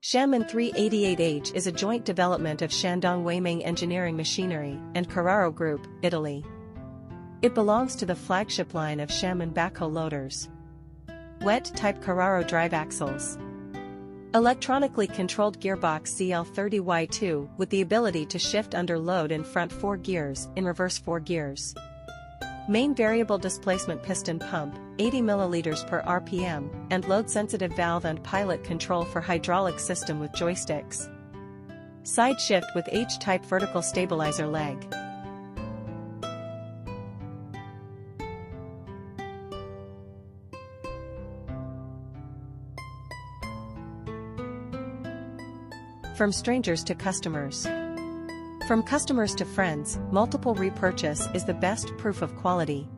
SHANMON 388H is a joint development of Shandong Weimeng Engineering Machinery and Carraro Group, Italy. It belongs to the flagship line of SHANMON backhoe loaders. Wet-type Carraro drive axles. Electronically controlled gearbox CL30Y2 with the ability to shift under load in front 4 gears, in reverse 4 gears. Main variable displacement piston pump, 80 ml per RPM, and load-sensitive valve and pilot control for hydraulic system with joysticks. Side shift with H-type vertical stabilizer leg. From strangers to customers. From customers to friends, multiple repurchase is the best proof of quality.